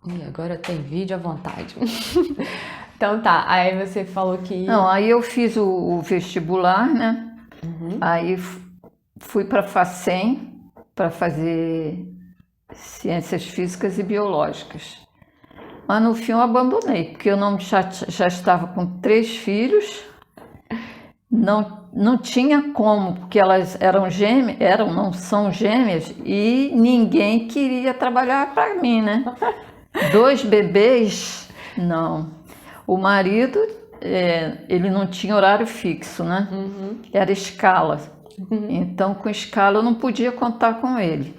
Ih, agora tem vídeo à vontade. Então tá, aí você falou que... Não, aí eu fiz o vestibular, né? Aí fui para a Facem para fazer ciências físicas e biológicas. Mas no fim eu abandonei, porque eu não, já estava com 3 filhos, não tinha como, porque elas eram gêmeas, não são gêmeas, e ninguém queria trabalhar para mim, né? 2 bebês, não. O marido, ele não tinha horário fixo, né? Era escala. Então, com escala, eu não podia contar com ele.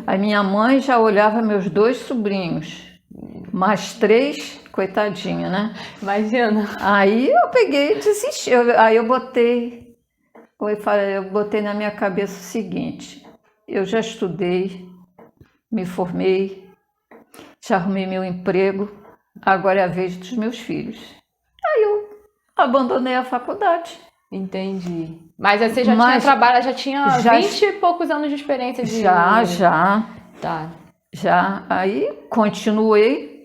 A minha mãe já olhava meus 2 sobrinhos, mais 3, coitadinha, né? Imagina. Aí eu peguei e desisti. Aí eu botei na minha cabeça o seguinte: eu já estudei, me formei, já arrumei meu emprego, agora é a vez dos meus filhos. Aí eu abandonei a faculdade. Entendi. Mas aí você já tinha trabalho, já tinha 20 e poucos anos de experiência de... Já. Tá. Já. Aí continuei.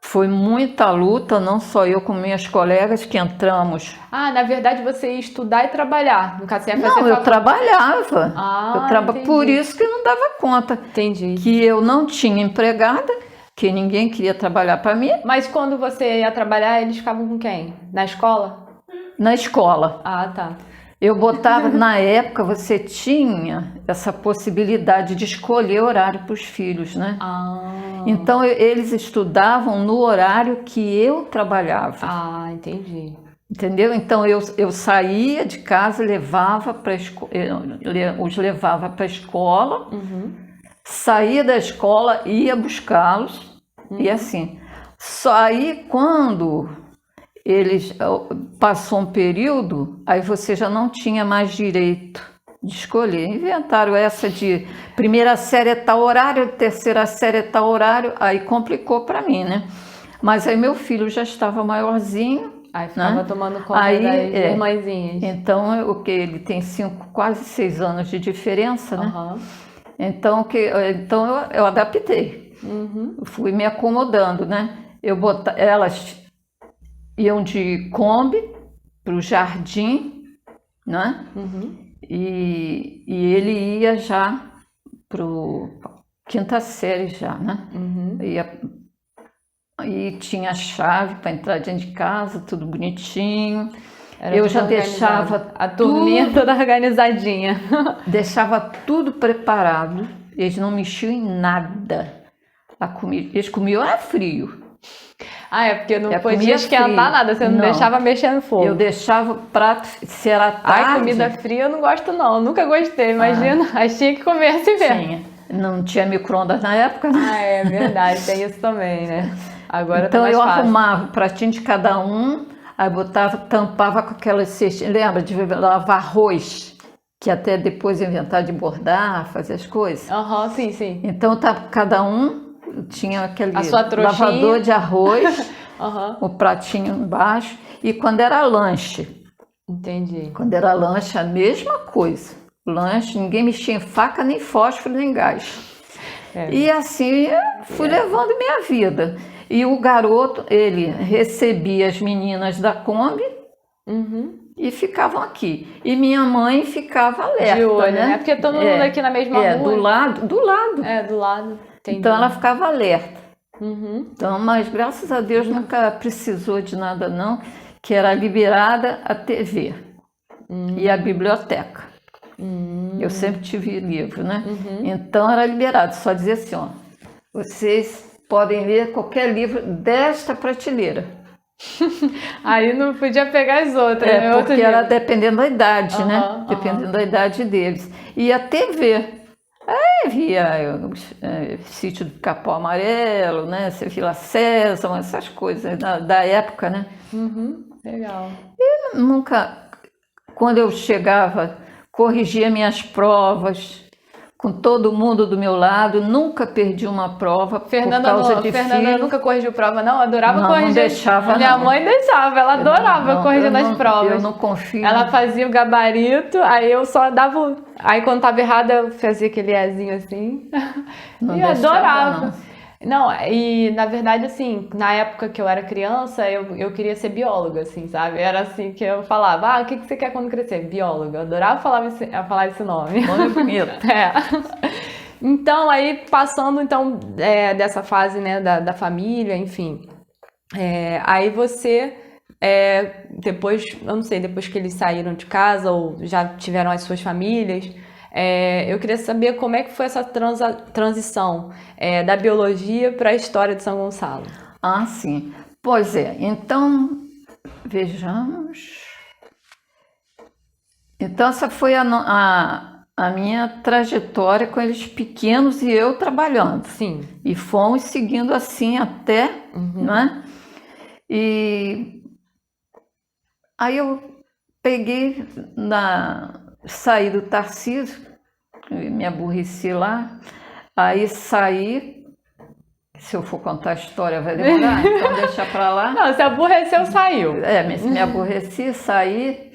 Foi muita luta, não só eu como minhas colegas que entramos. Ah, na verdade você ia estudar e trabalhar. No caso, você ia fazer Não, eu trabalhava. Entendi. Por isso que eu não dava conta. Entendi. Que eu não tinha empregada, que ninguém queria trabalhar para mim. Mas quando você ia trabalhar, eles ficavam com quem? Na escola? Na escola. Ah, tá. Eu botava, na época, você tinha essa possibilidade de escolher horário para os filhos, né? Então, eles estudavam no horário que eu trabalhava. Ah, entendi. Entendeu? Então, eu saía de casa, os levava para a escola, saía da escola, ia buscá-los, e assim. Só aí, quando passou um período, aí você já não tinha mais direito de escolher. Inventaram essa de primeira série é tal horário, terceira série é tal horário, aí complicou para mim, né? Mas aí meu filho já estava maiorzinho. Aí ficava tomando conta das irmãzinhas. Então, ele tem quase 6 anos de diferença, né? Então eu adaptei. Fui me acomodando, né? Elas iam de Kombi para o jardim, né? E ele ia já para a 5ª série já, né? E tinha a chave para entrar dentro de casa, tudo bonitinho. Eu já deixava a turminha toda organizadinha. Deixava tudo preparado. Eles não mexiam em nada. Eles comiam era frio. É porque não podia esquentar nada, você não deixava mexer no fogo. Eu deixava o prato, se era tarde... comida fria eu não gosto não, nunca gostei, imagina. Aí tinha que comer assim mesmo. Não tinha micro-ondas na época, né? É verdade, tem isso também, né? Agora então tá mais fácil. Arrumava o pratinho de cada um, aí tampava com aquelas cestinhas, lembra de lavar arroz? Que até depois inventar de bordar, fazer as coisas. Sim. Então cada um tinha aquele lavador de arroz, o pratinho embaixo, e quando era lanche. Entendi. Quando era lanche, a mesma coisa. Lanche, ninguém mexia em faca, nem fósforo, nem gás. E assim fui levando minha vida. E o garoto, ele recebia as meninas da Kombi e ficavam aqui. E minha mãe ficava alerta, de olho, né? Porque todo mundo aqui na mesma rua. Do lado. Do lado. Entendi. Então ela ficava alerta. Então, mas graças a Deus nunca precisou de nada não, que era liberada a TV e a biblioteca. Eu sempre tive livro, né? Então era liberado, só dizia assim, ó, vocês podem ler qualquer livro desta prateleira. Aí não podia pegar as outras, né? Porque era dependendo da idade, né? Dependendo da idade deles. E a TV. Aí via Sítio do Capão Amarelo, né? Vila Sésamo, essas coisas da época, né? Legal. E nunca, quando eu chegava, corrigia minhas provas com todo mundo do meu lado, nunca perdi uma prova por causa de Fernanda nunca corrigiu prova, não? Adorava corrigir. Não deixava, Minha mãe deixava, ela adorava corrigir nas provas. Eu não confio. Ela fazia o gabarito, aí eu só dava... Aí quando estava errada, eu fazia aquele ezinho assim. Não e deixava, adorava. não. Não, e na verdade, assim, na época que eu era criança, eu queria ser bióloga, assim, sabe? Era assim que eu falava, o que você quer quando crescer? Bióloga. Eu adorava falar esse nome. Nome bonito. É. Então, aí, passando, então, dessa fase, né, da família, enfim. Aí você, depois, eu não sei, depois que eles saíram de casa ou já tiveram as suas famílias... eu queria saber como é que foi essa transição da biologia para a história de São Gonçalo. Ah, sim. Pois é. Então, vejamos. Então, essa foi a minha trajetória com eles pequenos e eu trabalhando. Sim. E fomos seguindo assim até, né? E aí eu peguei saí do Tarcísio, me aborreci lá, aí saí, se eu for contar a história vai demorar, então deixa pra lá. Não, se aborreceu, saiu. Me aborreci, saí,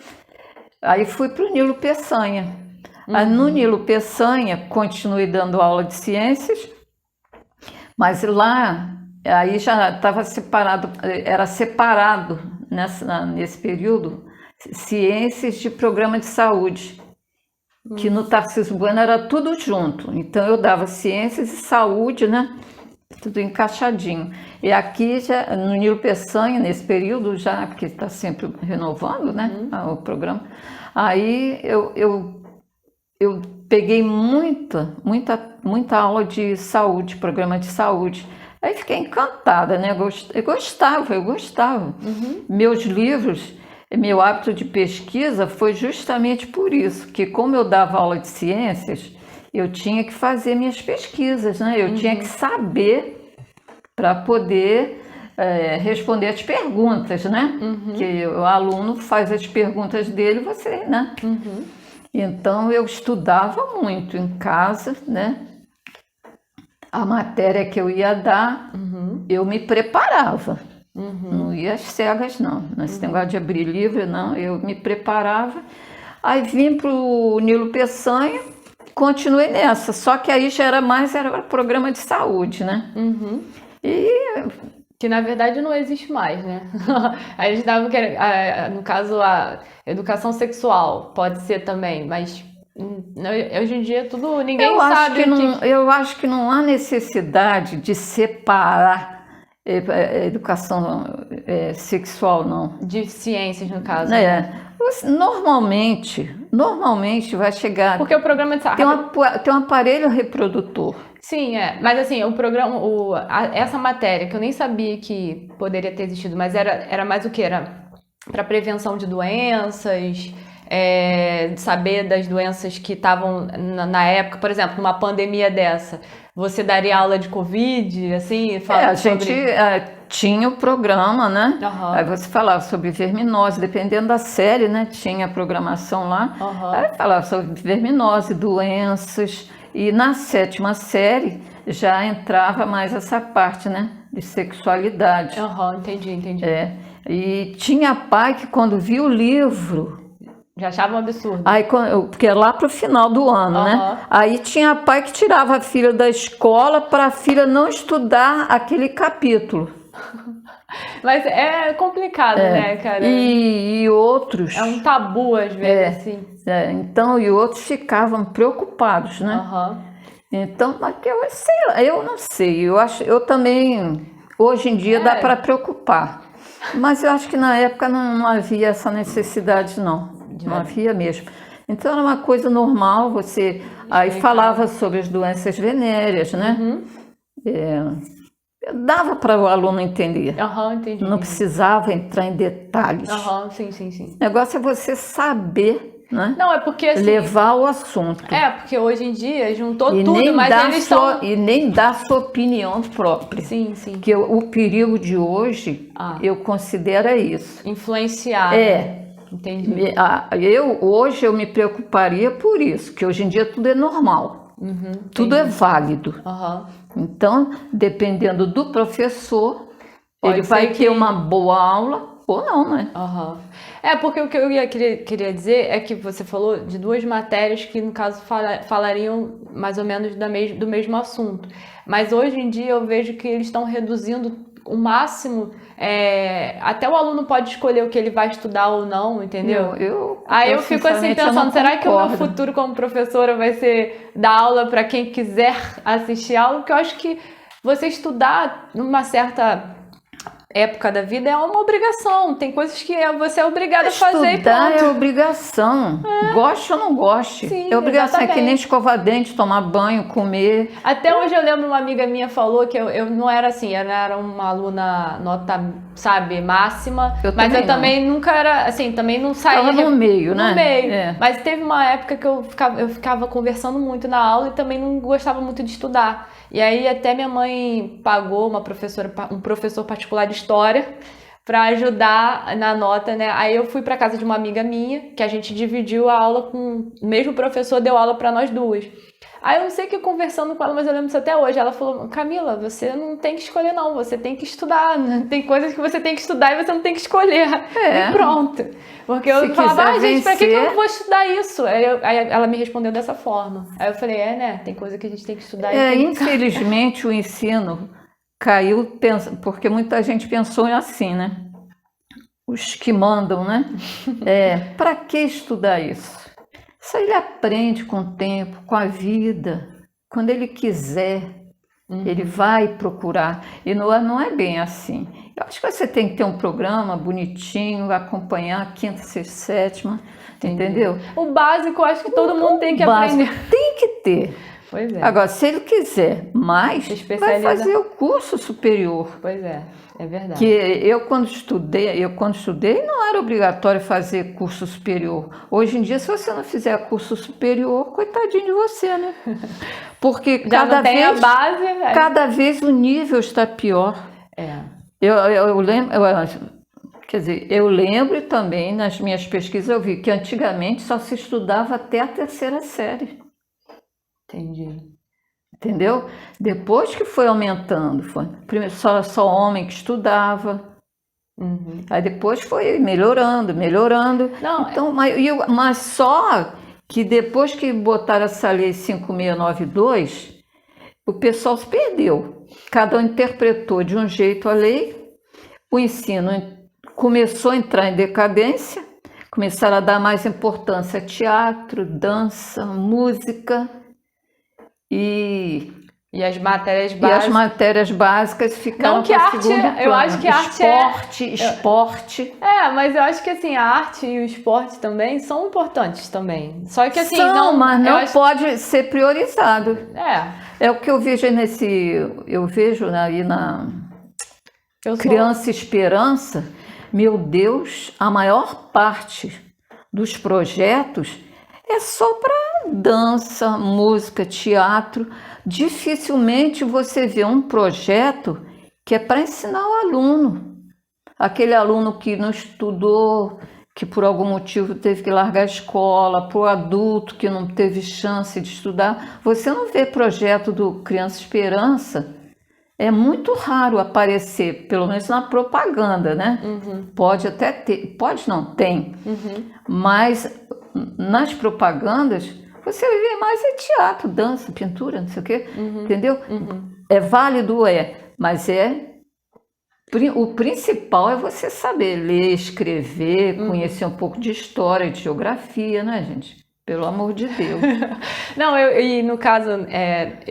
aí fui pro Nilo Peçanha. Aí no Nilo Peçanha continuei dando aula de ciências, mas lá, aí já estava separado, era separado nesse período, ciências de programa de saúde. Que no Tarcísio Bueno era tudo junto. Então eu dava ciências e saúde, né? Tudo encaixadinho. E aqui já no Nilo Peçanha, nesse período, já, porque está sempre renovando, né? O programa. Aí eu peguei muita aula de saúde, programa de saúde. Aí fiquei encantada, né? Eu gostava. Meus livros. Meu hábito de pesquisa foi justamente por isso, que como eu dava aula de ciências, eu tinha que fazer minhas pesquisas, né? Eu tinha que saber para poder responder as perguntas, né? Que o aluno faz as perguntas dele, você, né? Então eu estudava muito em casa, né? A matéria que eu ia dar, eu me preparava. Não ia às cegas, não. Nesse negócio de abrir livro, não. Eu me preparava. Aí vim para o Nilo Peçanha, continuei nessa. Só que aí já era programa de saúde, né? Que na verdade não existe mais, né? A gente dava no caso, a educação sexual pode ser também, mas hoje em dia tudo, ninguém sabe. Eu acho que não há necessidade de separar educação sexual, não. De ciências, no caso. Normalmente vai chegar... Porque o programa de saúde... Tem um aparelho reprodutor. Sim, mas assim, o programa, essa matéria, que eu nem sabia que poderia ter existido, mas era mais o que? Era para prevenção de doenças... saber das doenças que estavam na época, por exemplo, numa pandemia dessa, você daria aula de Covid, assim? A gente tinha o programa, né? Aí você falava sobre verminose, dependendo da série, né? Tinha a programação lá. Aí falava sobre verminose, doenças, e na 7ª série já entrava mais essa parte, né? De sexualidade. Entendi. E tinha pai que quando viu o livro... Já achava um absurdo. Aí, porque é lá para o final do ano, né? Aí tinha pai que tirava a filha da escola para a filha não estudar aquele capítulo. Mas é complicado, né, cara? E outros... É um tabu, às vezes, assim. Então, e outros ficavam preocupados, né? Então, eu não sei. Eu também, hoje em dia, dá para preocupar. Mas eu acho que na época não havia essa necessidade, não. Não havia mesmo. Então era uma coisa normal, você aí falava sobre as doenças venéreas, né? Dava para o aluno entender. Entendi. Não precisava entrar em detalhes. Sim. O negócio é você saber, né? Não, é porque assim, levar o assunto. Porque hoje em dia juntou tudo, mas eles estão... E nem dar sua opinião própria. Sim. Porque o perigo de hoje, eu considero isso. Influenciar. Entendi. Hoje eu me preocuparia por isso, que hoje em dia tudo é normal, tudo é válido. Então, dependendo do professor, ele vai ter uma boa aula ou não, né? Aham. Porque o que eu queria dizer é que você falou de duas matérias que, no caso, falariam mais ou menos do mesmo assunto. Mas hoje em dia eu vejo que eles estão reduzindo o máximo. Até o aluno pode escolher o que ele vai estudar ou não, entendeu? Aí eu fico assim pensando, será que o meu futuro como professora vai ser dar aula para quem quiser assistir aula? Porque eu acho que você estudar numa certa época da vida é uma obrigação. Tem coisas que você é obrigada a fazer. Estudar é obrigação. Goste ou não goste. Sim, é obrigação. exatamente. É que nem escovar dente, tomar banho, comer. Até hoje eu lembro, uma amiga minha falou que eu não era assim, ela era uma aluna nota, sabe, máxima. Mas eu também nunca era, assim, também não saía. Estava no meio, né? No meio. Mas teve uma época que eu ficava conversando muito na aula e também não gostava muito de estudar. E aí até minha mãe pagou um professor particular de história para ajudar na nota, né? Aí eu fui para casa de uma amiga minha, que a gente dividiu a aula com o mesmo professor, deu aula para nós duas. Aí eu não sei que conversando com ela, mas eu lembro isso até hoje. Ela falou: Camila, você não tem que escolher não, você tem que estudar. Né? Tem coisas que você tem que estudar e você não tem que escolher. E pronto. Porque eu falava, gente, pra que eu não vou estudar isso? Aí ela me respondeu dessa forma. Aí eu falei, né, tem coisa que a gente tem que estudar. Infelizmente o ensino caiu, porque muita gente pensou assim, né? Os que mandam, né? Para que estudar isso? Isso ele aprende com o tempo, com a vida. Quando ele quiser, ele vai procurar. E não é bem assim. Eu acho que você tem que ter um programa bonitinho, acompanhar quinta, sexta, sétima, entendeu? O básico, eu acho que todo mundo tem que aprender. Tem que ter. Pois é. Agora, se ele quiser mais, vai fazer o curso superior. Pois é verdade. Que eu quando estudei não era obrigatório fazer curso superior. Hoje em dia, se você não fizer curso superior, coitadinho de você, né? Porque cada vez o nível está pior. Eu lembro também, nas minhas pesquisas, eu vi que antigamente só se estudava até a terceira série. Entendi. Entendeu? Depois que foi aumentando, primeiro só homem que estudava. Aí depois foi melhorando. Não, então, mas só que depois que botaram essa lei 5692, o pessoal se perdeu. Cada um interpretou de um jeito a lei, o ensino começou a entrar em decadência, começaram a dar mais importância a teatro, dança, música e as matérias básicas ficaram não que para arte, segundo plano. eu acho que esporte. Mas eu acho que assim, a arte e o esporte também são importantes também. Só que assim, mas não pode ser priorizado. É o que eu vejo eu vejo aí na Criança Esperança. Meu Deus, a maior parte dos projetos é só para dança, música, teatro. Dificilmente você vê um projeto que é para ensinar o aluno. Aquele aluno que não estudou, que por algum motivo teve que largar a escola, para o adulto que não teve chance de estudar. Você não vê projeto do Criança Esperança. É muito raro aparecer, pelo menos na propaganda, né? Pode até ter, pode não, tem. Mas nas propagandas você vê mais teatro, dança, pintura, não sei o quê, entendeu? É válido, mas o principal é você saber ler, escrever, conhecer um pouco de história, de geografia, né, gente? Pelo amor de Deus. Não, e no caso,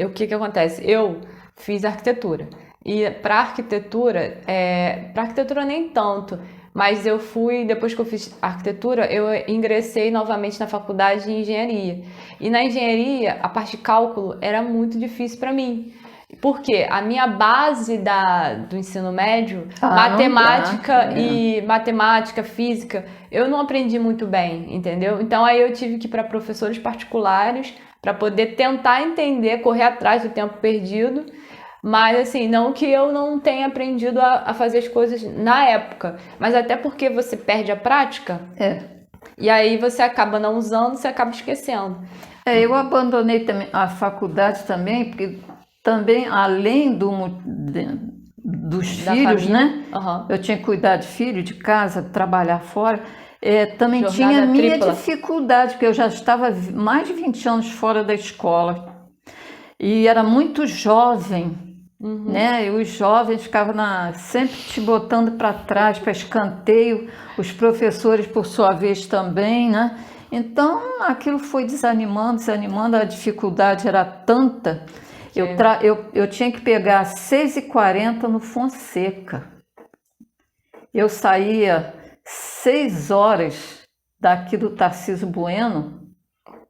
o que acontece? Eu fiz arquitetura. E para arquitetura nem tanto, mas depois que eu fiz arquitetura, eu ingressei novamente na faculdade de engenharia. E na engenharia, a parte de cálculo era muito difícil para mim. Porque a minha base do ensino médio, matemática, física, eu não aprendi muito bem, entendeu? Então aí eu tive que ir para professores particulares para poder tentar entender, correr atrás do tempo perdido. Mas assim, não que eu não tenha aprendido a fazer as coisas na época, mas até porque você perde a prática. E aí você acaba não usando, você acaba esquecendo. Eu abandonei também a faculdade também, porque também, além do dos Da filhos, família. né? Aham. Eu tinha que cuidar de filho, de casa, trabalhar fora. Também Jornada tinha a minha tripla. dificuldade, porque eu já estava mais de 20 anos fora da escola. E era muito jovem, né? E os jovens ficavam sempre te botando para trás, para escanteio, os professores, por sua vez, também, né? Então, aquilo foi desanimando, a dificuldade era tanta. Eu tinha que pegar às 6h40 no Fonseca. Eu saía 6 horas daqui do Tarcísio Bueno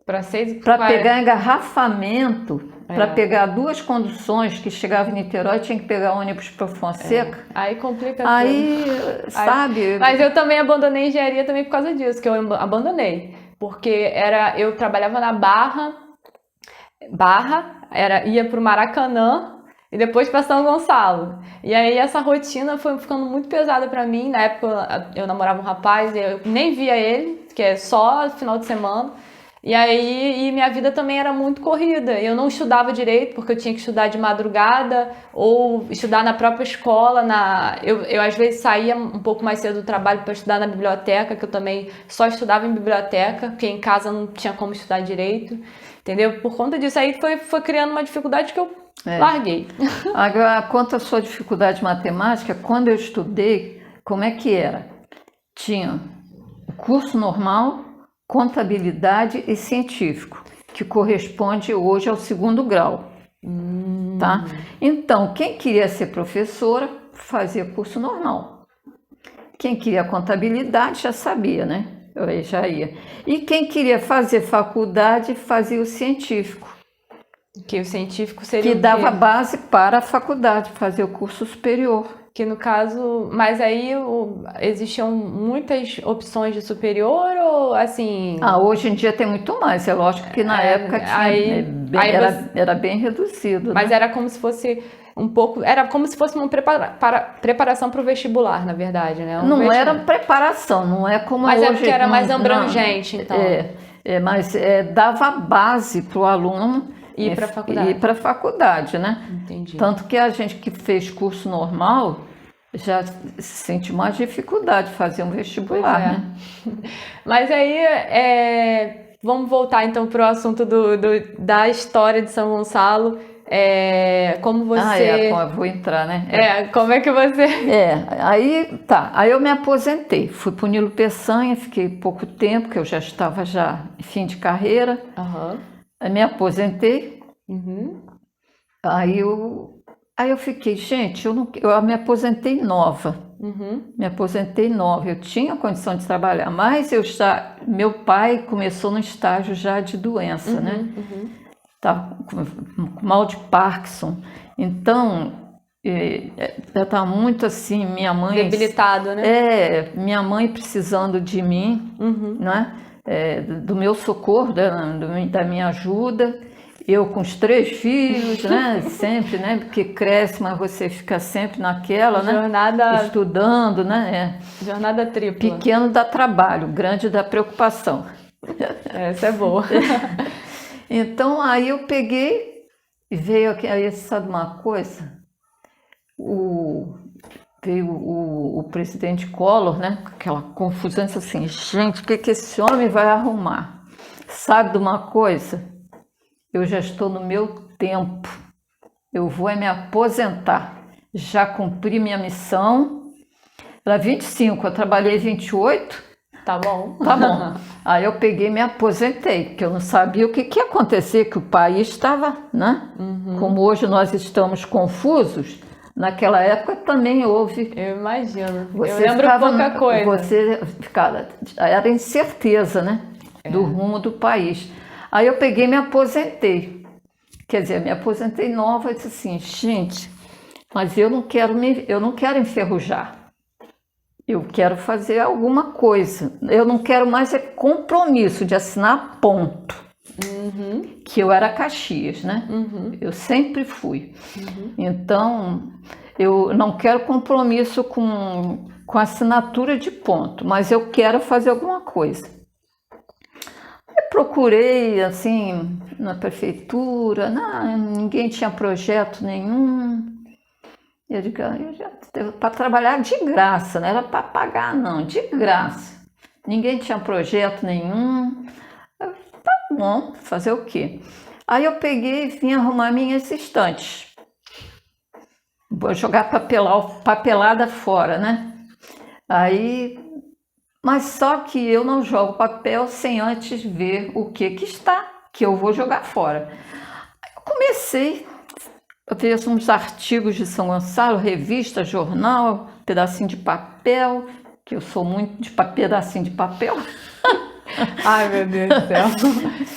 Para 6h40. para pegar engarrafamento, para pegar 2 conduções que chegava em Niterói, tinha que pegar ônibus para Fonseca. Aí complica Aí, tudo. sabe? Mas eu também abandonei engenharia também por causa disso, que eu abandonei. Porque eu trabalhava na ia para o Maracanã e depois para São Gonçalo. E aí essa rotina foi ficando muito pesada para mim. Na época eu namorava um rapaz, eu nem via ele, que é só final de semana. E aí minha vida também era muito corrida. Eu não estudava direito, porque eu tinha que estudar de madrugada ou estudar na própria escola. Eu às vezes saía um pouco mais cedo do trabalho para estudar na biblioteca, que eu também só estudava em biblioteca, porque em casa não tinha como estudar direito. Entendeu? Por conta disso aí foi criando uma dificuldade que eu larguei. Agora, quanto à sua dificuldade de matemática, quando eu estudei, como é que era? Tinha o curso normal, contabilidade e científico, que corresponde hoje ao 2º grau. Tá? Então, quem queria ser professora, fazia curso normal. Quem queria contabilidade já sabia, né? Eu já ia. E quem queria fazer faculdade, fazia o científico. Que o científico seria que dava base para a faculdade, fazer o curso superior. Que no caso, mas aí existiam muitas opções de superior ou assim? Hoje em dia tem muito mais, é lógico que na época tinha, era bem reduzido. Mas né? era como se fosse era como se fosse uma preparação para o vestibular, na verdade, né? Não era preparação, não é como mas hoje. Mas é porque era mais abrangente, então. Mas dava base para o aluno ir para a faculdade. Ir para a faculdade, né? Entendi. Tanto que a gente que fez curso normal já sente mais dificuldade de fazer um vestibular, né? Mas aí, vamos voltar então para o assunto da história de São Gonçalo. Como você... vou entrar, né? Como é que você... Aí eu me aposentei, fui para o Nilo Peçanha, fiquei pouco tempo, que eu já estava em fim de carreira. Aí me aposentei. Aí eu fiquei, gente, eu me aposentei nova. Me aposentei nova. Eu tinha condição de trabalhar, mas meu pai começou no estágio já de doença, né? Tava com mal de Parkinson. Então, já estava muito assim, minha mãe... Debilitado, né? Minha mãe precisando de mim, né? Do meu socorro, da minha ajuda. Eu com os 3 filhos, né? Sempre, né? Porque cresce, mas você fica sempre naquela, jornada... né? Estudando, né? Jornada tripla. Pequeno dá trabalho, grande dá preocupação. Essa é boa. Então, aí eu peguei e veio aqui, aí sabe uma coisa? Veio o presidente Collor, né? Com aquela confusão, disse assim, gente, o que esse homem vai arrumar? Sabe de uma coisa? Eu já estou no meu tempo, eu vou me aposentar, já cumpri minha missão, era 25, eu trabalhei 28, tá bom. Aí eu peguei e me aposentei, porque eu não sabia o que ia acontecer, que o país estava, né? Como hoje nós estamos confusos, naquela época também houve. Eu imagino, eu lembro pouca coisa. Era incerteza, né? Do rumo do país. Aí eu peguei e me aposentei. Quer dizer, me aposentei nova e disse assim, gente, mas eu não quero enferrujar. Eu quero fazer alguma coisa. Eu não quero mais compromisso de assinar ponto. Que eu era Caxias, né? Eu sempre fui. Então, eu não quero compromisso com assinatura de ponto, mas eu quero fazer alguma coisa. Eu procurei, assim, na prefeitura, ninguém tinha projeto nenhum. E eu digo, para trabalhar de graça, não era para pagar não, de graça. Ninguém tinha projeto nenhum. Tá bom, fazer o quê? Aí eu peguei e vim arrumar minhas estantes. Vou jogar papelada fora, né? Aí, mas só que eu não jogo papel sem antes ver o que está, que eu vou jogar fora. Eu comecei, eu fiz uns artigos de São Gonçalo, revista, jornal, pedacinho de papel, que eu sou muito de pedacinho de papel. Ai, meu Deus do céu.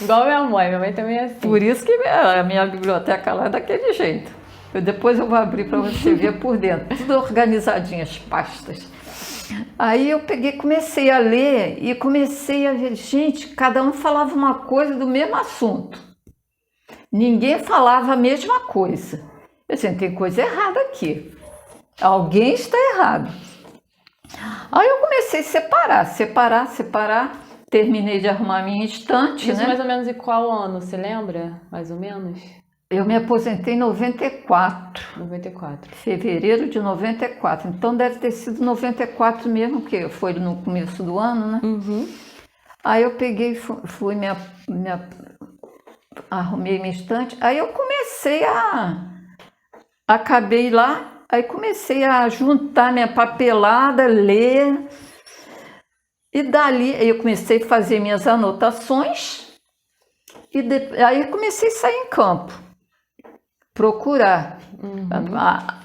Igual minha mãe também é assim. Por isso que a minha biblioteca lá é daquele jeito. Depois eu vou abrir para você ver por dentro, tudo organizadinho, as pastas. Aí eu peguei, comecei a ler e comecei a ver, gente, cada um falava uma coisa do mesmo assunto. Ninguém falava a mesma coisa. Eu disse, tem coisa errada aqui. Alguém está errado. Aí eu comecei a separar. Terminei de arrumar minha estante, Isso né? mais ou menos em qual ano? Você lembra? Mais ou menos? Eu me aposentei em 94. 94. Fevereiro de 94. Então deve ter sido 94 mesmo, porque foi no começo do ano, né? Uhum. Aí eu peguei, arrumei minha estante. Aí eu comecei acabei lá, aí comecei a juntar minha papelada, ler. E dali eu comecei a fazer minhas anotações. Aí comecei a sair em campo. Procurar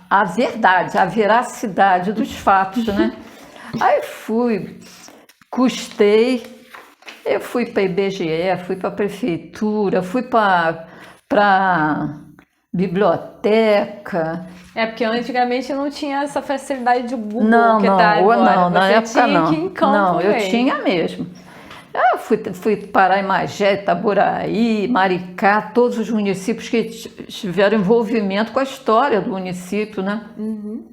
a verdade, a veracidade dos fatos, né? Aí custei, eu fui para a IBGE, fui para a prefeitura, fui para biblioteca. É porque antigamente não tinha essa facilidade de Google Não, que tá agora. não, na época tinha não. que ir em campo Não, eu mesmo. tinha mesmo. Eu fui parar em Magé, Itaboraí, Maricá, todos os municípios que tiveram envolvimento com a história do município, né? Uhum.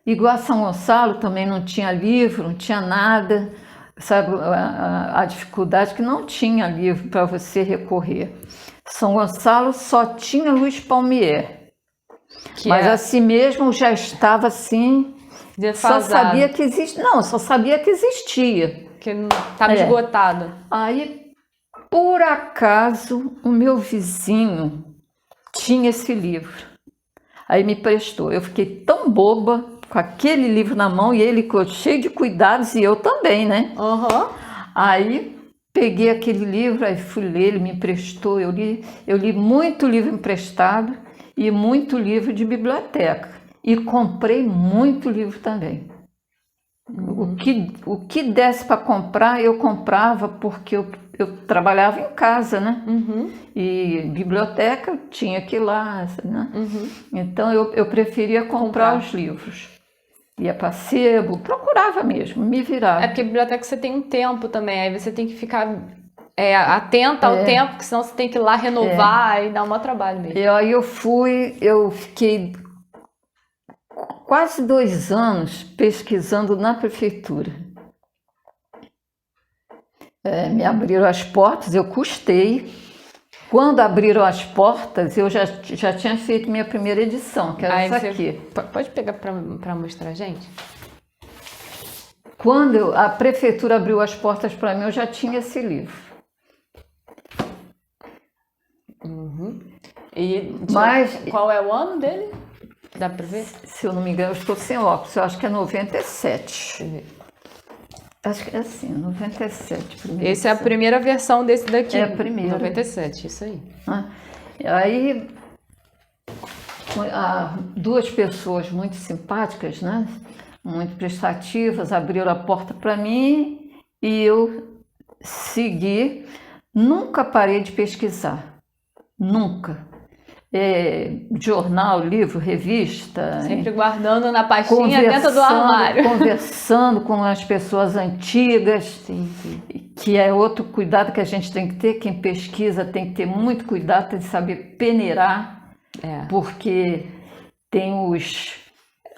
Igual a São Gonçalo também não tinha livro, não tinha nada, sabe? A dificuldade que não tinha livro para você recorrer. São Gonçalo só tinha Luiz Palmier, mas assim mesmo já estava assim, defasado. só sabia que existia. Não, só sabia que existia. Que estava esgotado. Aí, por acaso, o meu vizinho tinha esse livro. Aí me prestou. Eu fiquei tão boba com aquele livro na mão e ele cheio de cuidados e eu também, né? Uhum. Aí peguei aquele livro, aí fui ler, ele me emprestou. Eu li muito livro emprestado e muito livro de biblioteca. E comprei muito livro também. O que desse para comprar, eu comprava porque eu trabalhava em casa, né? Uhum. E biblioteca eu tinha que ir lá, né? Uhum. Então eu preferia comprar os livros. Ia para sebo, procurava mesmo, me virava. É porque a biblioteca você tem um tempo também, aí você tem que ficar atenta ao tempo, porque senão você tem que ir lá renovar e dar um maior trabalho mesmo. E aí eu fiquei quase 2 anos pesquisando na prefeitura. Me abriram as portas, eu custei. Quando abriram as portas, eu já tinha feito minha primeira edição, que era essa aqui. Pode pegar para mostrar, gente? Quando a prefeitura abriu as portas para mim, eu já tinha esse livro. Uhum. E mas qual é o ano dele? Dá para ver? Se eu não me engano, eu estou sem óculos, eu acho que é 97. Acho que é assim, 97. Essa é a primeira versão desse daqui. É a primeira. 97, isso aí. Aí, 2 pessoas muito simpáticas, né? Muito prestativas, abriram a porta para mim e eu segui. Nunca parei de pesquisar. Nunca. Jornal, livro, revista. Sempre guardando na pastinha dentro do armário. Conversando com as pessoas antigas. Sim. Que é outro cuidado que a gente tem que ter. Quem pesquisa tem que ter muito cuidado, tem que saber peneirar. Porque tem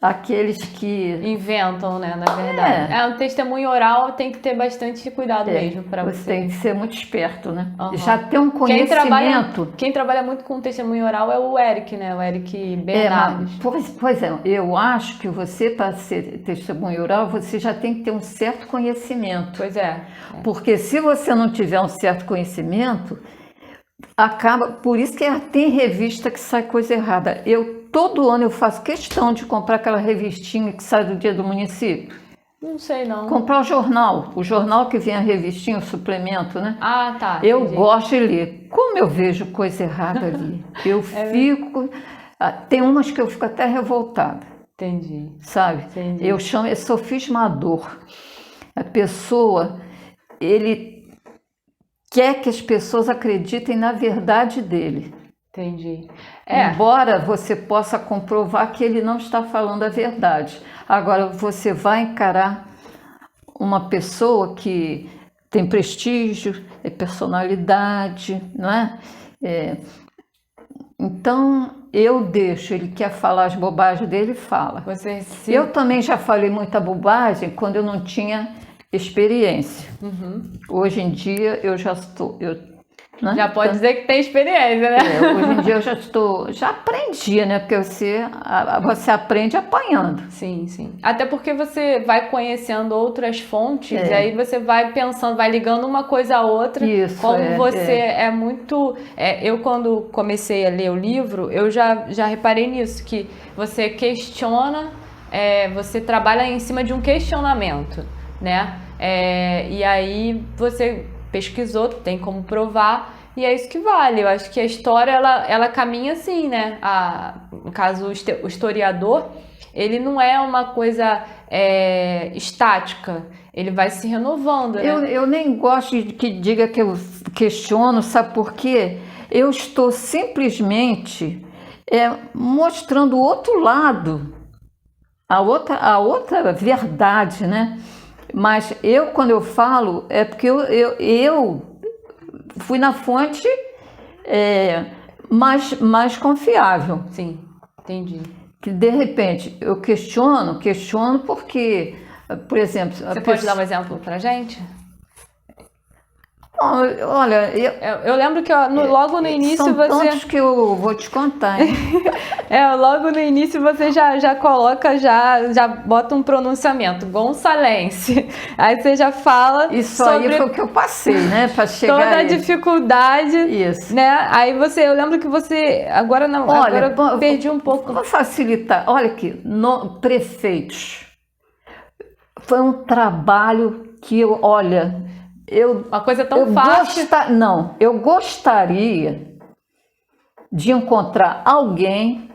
aqueles que inventam, né, na verdade. O testemunho oral tem que ter bastante cuidado mesmo para você tem que ser muito esperto, né? Uhum. Já ter um conhecimento. Quem trabalha muito com testemunho oral é o Eric, né? O Eric Bernardes. Pois é, eu acho que você, para ser testemunho oral, você já tem que ter um certo conhecimento. Pois é. Porque se você não tiver um certo conhecimento, acaba. Por isso que tem revista que sai coisa errada. Todo ano eu faço questão de comprar aquela revistinha que sai do Dia do Município. Não sei, não. Comprar o jornal que vem a revistinha, o suplemento, né? Ah, tá. Eu gosto de ler. Como eu vejo coisa errada ali, eu fico... Tem umas que eu fico até revoltada. Entendi. Sabe? Entendi. Eu chamo, é sofismador. A pessoa, ele quer que as pessoas acreditem na verdade dele. Entendi. Embora você possa comprovar que ele não está falando a verdade. Agora, você vai encarar uma pessoa que tem prestígio, personalidade, não é? Então, eu deixo, ele quer falar as bobagens dele, fala. Eu também já falei muita bobagem quando eu não tinha experiência. Uhum. Hoje em dia, eu já estou... Né? Já pode dizer que tem experiência, né? Hoje em dia eu já aprendi, né? Porque você aprende apanhando. Sim, sim. Até porque você vai conhecendo outras fontes, e aí você vai pensando, vai ligando uma coisa a outra. Isso, como você é muito... eu, quando comecei a ler o livro, eu já reparei nisso, que você questiona, você trabalha em cima de um questionamento, né? E aí você... pesquisou, tem como provar, e é isso que vale. Eu acho que a história, ela caminha assim, né? No caso, o historiador, ele não é uma coisa estática, ele vai se renovando, né? Eu nem gosto de que diga que eu questiono, sabe por quê? Eu estou simplesmente mostrando o outro lado, a outra verdade, né? Mas quando eu falo, é porque eu fui na fonte mais confiável. Sim, entendi. Que de repente eu questiono porque, por exemplo... Você pode dar um exemplo pra gente? Bom, olha... Eu lembro que logo no início são você... São tantos que eu vou te contar, hein? Logo no início você já coloca, já bota um pronunciamento, gonçalense. Aí você já fala Isso sobre aí foi o que eu passei, né? Para chegar toda a dificuldade. Isso. Né? Aí eu lembro que você, agora não, olha, agora eu perdi um pouco. Vou facilitar. Olha aqui, prefeitos. Foi um trabalho que uma coisa tão fácil. Eu gostaria de encontrar alguém,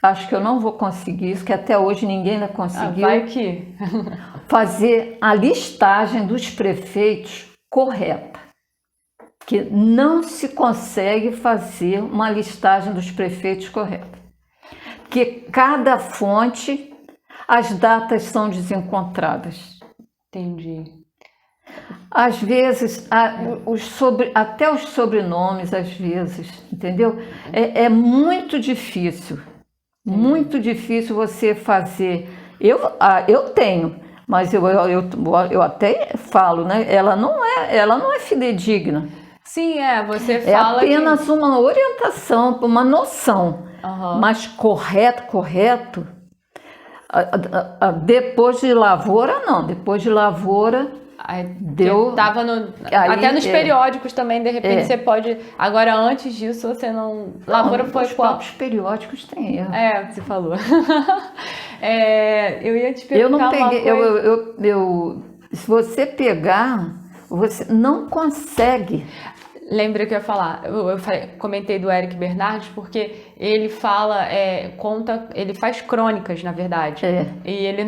acho que eu não vou conseguir isso, que até hoje ninguém ainda conseguiu, vai que fazer a listagem dos prefeitos correta. Que não se consegue fazer uma listagem dos prefeitos correta. Porque cada fonte, as datas são desencontradas. Entendi. Às vezes, até os sobrenomes, às vezes, entendeu? É muito difícil você fazer. Eu tenho, mas eu até falo, né? Ela não é fidedigna. Sim, você fala apenas uma orientação, uma noção. Uhum. Mas correto, depois de lavoura, não. Depois de lavoura... Tava até nos periódicos também, de repente você pode. Agora, antes disso, você não. Lavoura foi qual? Os periódicos têm erro. Você falou. Eu ia te perguntar. Eu não peguei. Se você pegar, você não consegue. Lembra que eu ia falar? Comentei do Eric Bernardes porque ele fala, ele faz crônicas, na verdade. E ele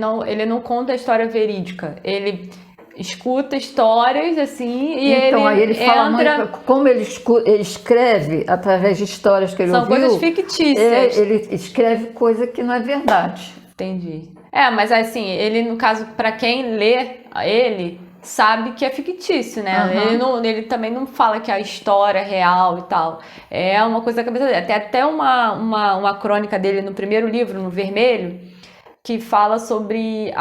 não conta a história verídica. Ele escuta histórias assim e então, aí ele fala muito, como ele escreve através de histórias que ele ouviu. São coisas fictícias. Ele escreve coisa que não é verdade. Entendi. Mas assim, ele, no caso, para quem lê ele, sabe que é fictício, né? Uhum. Ele também não fala que é a história real e tal. É uma coisa da cabeça dele. Tem até uma crônica dele no primeiro livro, no Vermelho, que fala sobre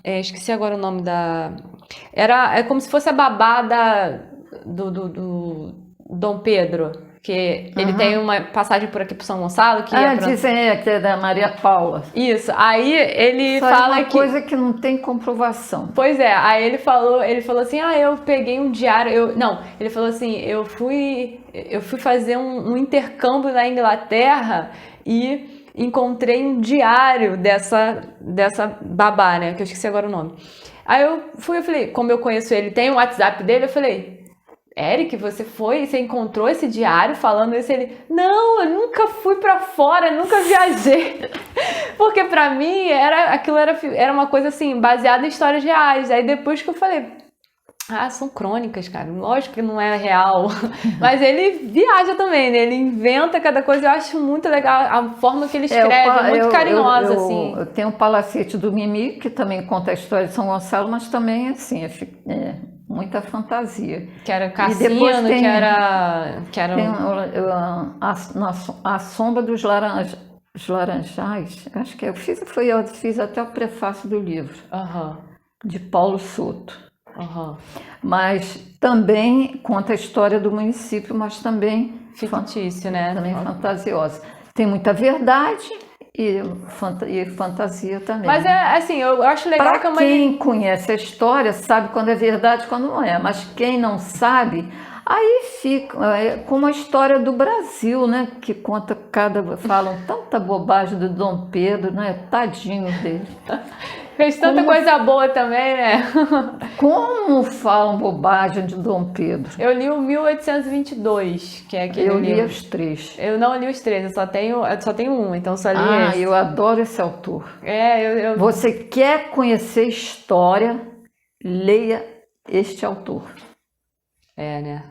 esqueci agora o nome da... É como se fosse a babá do Dom Pedro, que ele tem uma passagem por aqui pro São Gonçalo, que dizem que é da Maria Paula. Isso, aí ele Só fala é uma coisa que não tem comprovação. Pois é, aí ele falou assim, eu peguei um diário, ele falou assim, eu fui fazer um intercâmbio na Inglaterra e encontrei um diário dessa babá, né, que eu esqueci agora o nome. Aí eu falei, como eu conheço ele, tem o WhatsApp dele, eu falei, Eric, você encontrou esse diário falando isso? Ele, não, eu nunca fui pra fora, nunca viajei. Porque pra mim, aquilo era uma coisa assim, baseada em histórias reais. Aí depois que eu falei, são crônicas, cara, lógico que não é real. Mas ele viaja também, né? Ele inventa cada coisa, eu acho muito legal a forma que ele escreve, muito carinhosa, assim. Eu tenho o Palacete do Mimi, que também conta a história de São Gonçalo, mas também, assim, muita fantasia. Que era Cassino, que era... Tem a Sombra dos Laranjais, acho que eu fiz até o prefácio do livro, de Paulo Souto. Mas também conta a história do município, mas também... fictício, né? Também fantasiosa. Tem muita verdade... E fantasia também. Mas assim, eu acho legal que quem conhece a história sabe quando é verdade e quando não é. Mas quem não sabe, aí fica como a história do Brasil, né? Que falam tanta bobagem do Dom Pedro, né? Tadinho dele. Fez tanta coisa boa também, né? Como falam bobagem de Dom Pedro? Eu li o 1822, que é aquele livro. Eu li os 3. Eu não li os 3, eu só tenho um, então só li esse. Eu adoro esse autor. Eu... Você quer conhecer história, leia este autor. Né?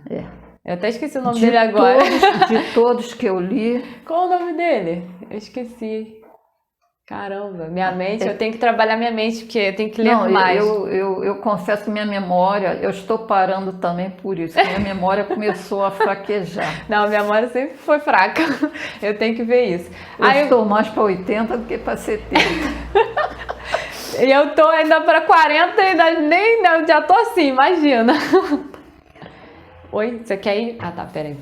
Eu até esqueci o nome dele agora. De todos que eu li. Qual o nome dele? Eu esqueci. Caramba, minha mente, eu tenho que trabalhar minha mente, porque eu tenho que ler mais. Eu confesso que minha memória, eu estou parando também por isso, minha memória começou a fraquejar. Não, minha memória sempre foi fraca, eu tenho que ver isso. Eu estou mais para 80 do que para 70. E eu estou ainda para 40 e já estou assim, imagina. Oi, você quer ir? Tá, peraí.